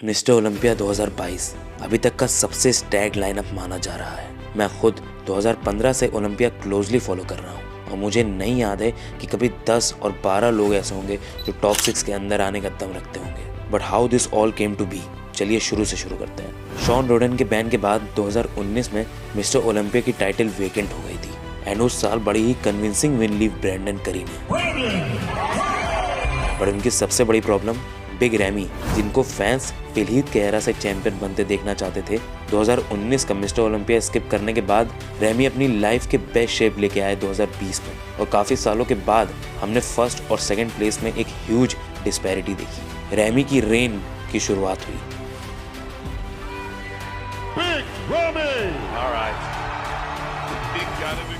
Mister Olympia 2022 अभी तक का सबसे स्टैग लाइनअप माना जा रहा है। मैं खुद 2015 से ओलंपिया क्लोजली फॉलो कर रहा हूँ और मुझे नहीं याद है कि कभी 10 और 12 लोग ऐसे होंगे जो टॉप 6 के अंदर आने का दम रखते होंगे। But how this all came to be, चलिए शुरू से शुरू करते हैं। शॉन रोडन के बैन के बाद 2019 में मिस्टर ओलंपिया की टाइटल वेकेंट हो गई थी एंड उस साल बड़ी ही कन्विंसिंग विन ली ब्रैंडन करी ने। पर उनकी सबसे बड़ी प्रॉब्लम बिग रैमी, जिनको फैंस फिलहीत के एरा से चैंपियन बनते देखना चाहते थे। 2019 का मिस्टर ओलंपिया स्किप करने के बाद रैमी अपनी लाइफ के बेस्ट शेप लेके आए 2020 में और काफ़ी सालों के बाद हमने फर्स्ट और सेकंड प्लेस में एक ह्यूज डिस्पैरिटी देखी। रैमी की रेन की शुरुआत हुई।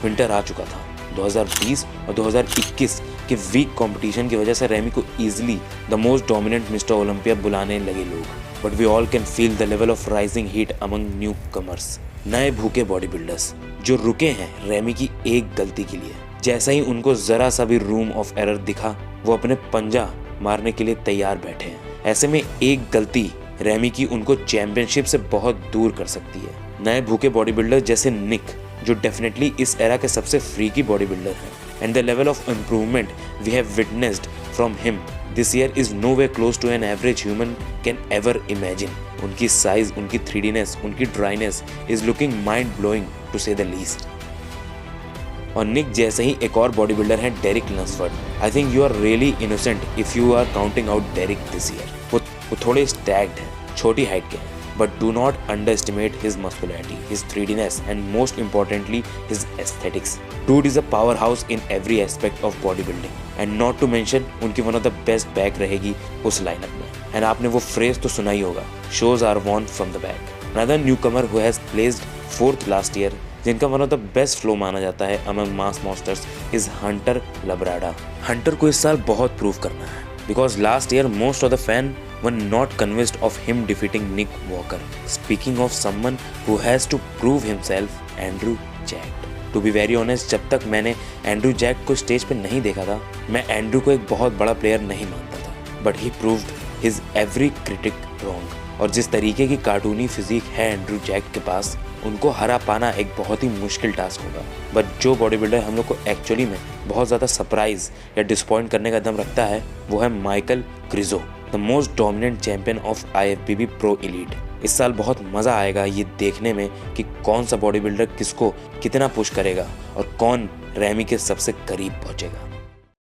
विंटर आ चुका था। 2020 और 2021 के वीक कंपटीशन की वजह से रैमी को easily the most dominant mister Olympia बुलाने लगे लोग। But we all can feel the level of rising heat among newcomers, नए भूखे बॉडी बिल्डर्स जो रुके हैं रैमी की एक गलती के लिए। जैसा ही उनको जरा सा भी रूम ऑफ एरर दिखा, वो अपने पंजा मारने के लिए तैयार बैठे हैं। ऐसे में एक गलती रैमी की उनको चैंपियनशिप से बहुत दूर कर सकती है। नए भूखे बॉडी बिल्डर जैसे निक, जो डेफिनेटली इस एरा के सबसे फ्रीकी बॉडी बिल्डर हैं, and the level of improvement we have witnessed from him this year is no way close to an average human can ever imagine. उनकी साइज, उनकी 3Dनेस, उनकी dryness is looking mind blowing to say the least. और Nick जैसे ही एक और body builder है Derrick Lunsford. I think you are really innocent if you are counting out Derrick this year. वो थोड़े स्टैग्ड हैं, छोटी हाइट के हैं, but do not underestimate his muscularity, his 3Dनेस and most importantly his aesthetics. Dude is a powerhouse in every aspect of bodybuilding and not to mention उनकी one of the best back रहेगी उस lineup में। and आपने वो phrase तो सुना ही होगा, shows are won from the back. Another newcomer who has placed 4th last year, जिनका one of the best flow माना जाता है among mass monsters is Hunter Labrada. Hunter को इस साल बहुत प्रूव करना है because last year most of the fan were not convinced of him defeating Nick Walker. Speaking of someone who has to prove himself, Andrew Jack. To be very honest, जब तक मैंने Andrew Jack को stage पे नहीं देखा था, मैं Andrew को एक बहुत बड़ा प्लेयर नहीं मानता था। But he proved his every critic wrong. और जिस तरीके की कार्टूनी फिजिक है एंड्रू जैक के पास, उनको हरा पाना एक बहुत ही मुश्किल टास्क होगा। बट जो बॉडी बिल्डर हम लोग को एक्चुअली में बहुत ज़्यादा सरप्राइज या डिसपॉइंट करने का दम रखता है, वो है Michael Krizo, the most dominant champion of IFBB pro elite. इस साल बहुत मज़ा आएगा ये देखने में कि कौन सा बॉडी बिल्डर किसको कितना पुश करेगा और कौन रैमी के सबसे करीब पहुंचेगा।